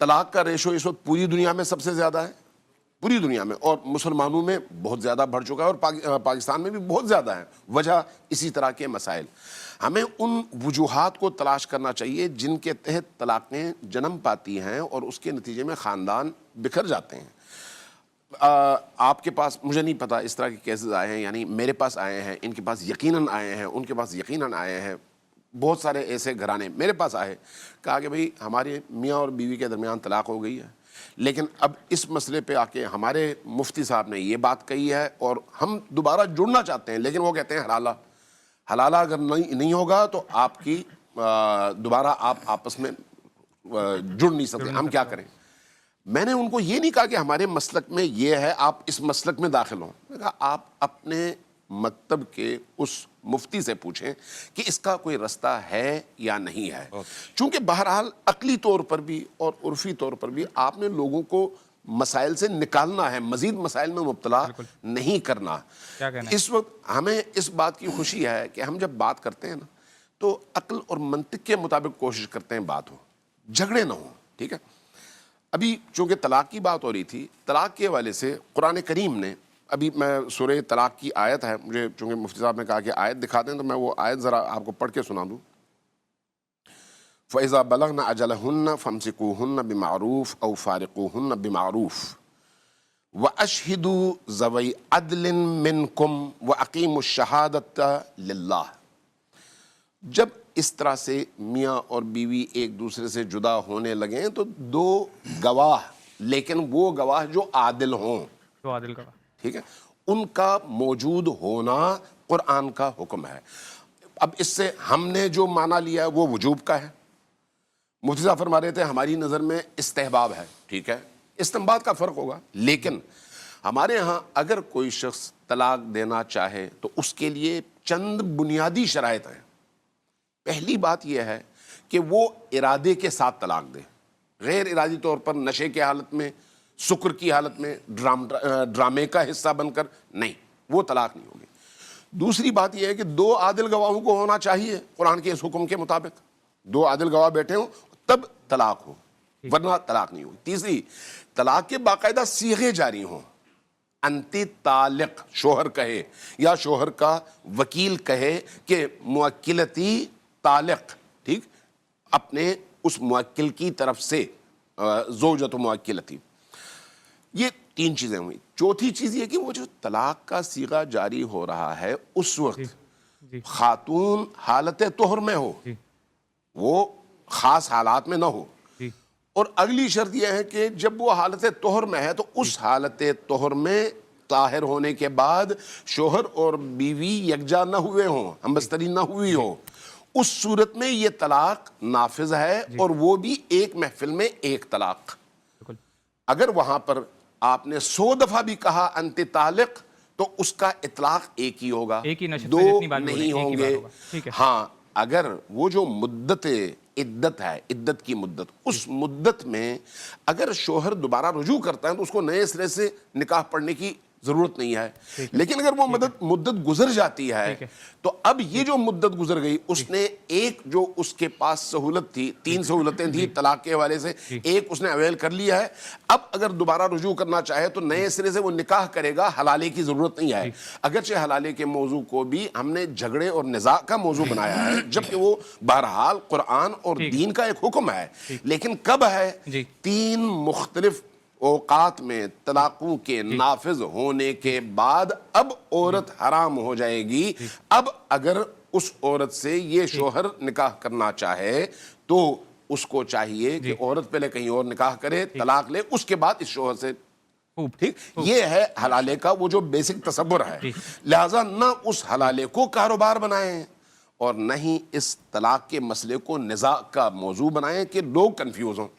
طلاق کا ریشو اس وقت پوری دنیا میں سب سے زیادہ ہے، پوری دنیا میں، اور مسلمانوں میں بہت زیادہ بڑھ چکا ہے، اور پاکستان میں بھی بہت زیادہ ہے۔ وجہ اسی طرح کے مسائل۔ ہمیں ان وجوہات کو تلاش کرنا چاہیے جن کے تحت طلاقیں جنم پاتی ہیں اور اس کے نتیجے میں خاندان بکھر جاتے ہیں۔ آپ کے پاس مجھے نہیں پتا اس طرح کے کیسز آئے ہیں، یعنی میرے پاس آئے ہیں، ان کے پاس یقیناً آئے ہیں، ان کے پاس یقیناً آئے ہیں، بہت سارے ایسے گھرانے میرے پاس آئے، کہا کہ بھئی ہمارے میاں اور بیوی کے درمیان طلاق ہو گئی ہے، لیکن اب اس مسئلے پہ آ کے ہمارے مفتی صاحب نے یہ بات کہی ہے اور ہم دوبارہ جڑنا چاہتے ہیں، لیکن وہ کہتے ہیں حلالہ اگر نہیں ہوگا تو آپ کی دوبارہ آپ آپس میں جڑ نہیں سکتے، ہم کیا کریں؟ میں نے ان کو یہ نہیں کہا کہ ہمارے مسلک میں یہ ہے آپ اس مسلک میں داخل ہوں، میں نے کہا آپ اپنے مکتب کے اس مفتی سے پوچھیں کہ اس کا کوئی رستہ ہے یا نہیں ہے، چونکہ بہرحال عقلی طور پر بھی اور عرفی طور پر بھی آپ نے لوگوں کو مسائل سے نکالنا ہے، مزید مسائل میں مبتلا نہیں کرنا۔ اس وقت ہمیں اس بات کی خوشی ہے کہ ہم جب بات کرتے ہیں نا تو عقل اور منطق کے مطابق کوشش کرتے ہیں بات ہو، جھگڑے نہ ہوں، ٹھیک ہے؟ ابھی چونکہ طلاق کی بات ہو رہی تھی، طلاق کے حوالے سے قرآن کریم نے، ابھی میں سورہ طلاق کی آیت ہے، مجھے چونکہ مفتی صاحب نے کہا کہ آیت دکھا دیں تو میں وہ آیت ذرا آپ کو پڑھ کے سنا دوں۔ فَإِذَا بَلَغْنَ أَجَلَهُنَّ فَامْسِكُوهُنَّ بِمَعْرُوفٍ أَوْ فَارِقُوهُنَّ بِمَعْرُوفٍ وَأَشْهِدُوا ذَوَيْ عَدْلٍ مِّنْكُمْ وَأَقِيمُوا الشَّهَادَةَ لِلَّهِ۔ جب اس طرح سے میاں اور بیوی ایک دوسرے سے جدا ہونے لگیں تو دو گواہ، لیکن وہ گواہ جو عادل ہوں، ٹھیک ہے، ان کا موجود ہونا قرآن کا حکم ہے۔ اب اس سے ہم نے جو معنی لیا ہے وہ وجوب کا ہے، مفتی صاحب فرما رہے تھے ہماری نظر میں استحباب ہے، ٹھیک ہے، استنباط کا فرق ہوگا، لیکن ہمارے ہاں اگر کوئی شخص طلاق دینا چاہے تو اس کے لیے چند بنیادی شرائط ہیں۔ پہلی بات یہ ہے کہ وہ ارادے کے ساتھ طلاق دے، غیر ارادی طور پر نشے کی حالت میں، سکر کی حالت میں، ڈرامے کا حصہ بن کر نہیں، وہ طلاق نہیں ہوگی۔ دوسری بات یہ ہے کہ دو عادل گواہوں کو ہونا چاہیے قرآن کے اس حکم کے مطابق، دو عادل گواہ بیٹھے ہوں تب طلاق ہو، ورنہ طلاق نہیں ہوگی۔ تیسری، طلاق کے باقاعدہ صیغے جاری ہوں، انتی طالق شوہر کہے یا شوہر کا وکیل کہے کہ موکلتی طالق، ٹھیک، اپنے اس موکل کی طرف سے زوجۃ موکلتی۔ یہ تین چیزیں ہوئی۔ چوتھی چیز یہ کہ وہ جو طلاق کا صیغہ جاری ہو رہا ہے اس وقت خاتون حالت طہر میں ہو، وہ خاص حالات میں نہ ہو، اور اگلی شرط یہ ہے کہ جب وہ حالت طہر میں ہے تو اس حالت طہر میں طاہر ہونے کے بعد شوہر اور بیوی یکجا نہ ہوئے ہوں، ہمبستری نہ ہوئی ہو، اس صورت میں یہ طلاق نافذ ہے، اور وہ بھی ایک محفل میں ایک طلاق۔ اگر وہاں پر آپ نے 100 دفعہ بھی کہا انت طالق تو اس کا اطلاق ایک ہی ہوگا، دو نہیں ہوں گے۔ ہاں، اگر وہ جو مدت عدت ہے، عدت کی مدت، اس مدت میں اگر شوہر دوبارہ رجوع کرتا ہے تو اس کو نئے سرے سے نکاح پڑھنے کی ضرورت نہیں ہے، لیکن اگر وہ مدت گزر جاتی ہے تو اب یہ جو مدت گزر گئی، اس نے ایک جو اس کے پاس سہولت تھی، 3 سہولتیں تھیں طلاق کے حوالے سے، ایک اس نے اویل کر لیا ہے، اب اگر دوبارہ رجوع کرنا چاہے تو نئے سرے سے وہ نکاح کرے گا، حلالے کی ضرورت نہیں ہے۔ اگرچہ حلالے کے موضوع کو بھی ہم نے جھگڑے اور نزاع کا موضوع بنایا ہے، جبکہ وہ بہرحال قرآن اور دین کا ایک حکم ہے، لیکن کب ہے؟ 3 مختلف اوقات میں طلاقوں کے نافذ ہونے کے بعد اب عورت حرام ہو جائے گی۔ اب اگر اس عورت سے یہ شوہر نکاح کرنا چاہے تو اس کو چاہیے کہ عورت پہلے کہیں اور نکاح کرے، طلاق لے، اس کے بعد اس شوہر سے، ٹھیک، یہ ہے حلالے کا وہ جو بیسک تصور ہے۔ لہٰذا نہ اس حلالے کو کاروبار بنائیں اور نہ ہی اس طلاق کے مسئلے کو نزاع کا موضوع بنائیں کہ لوگ کنفیوز ہوں۔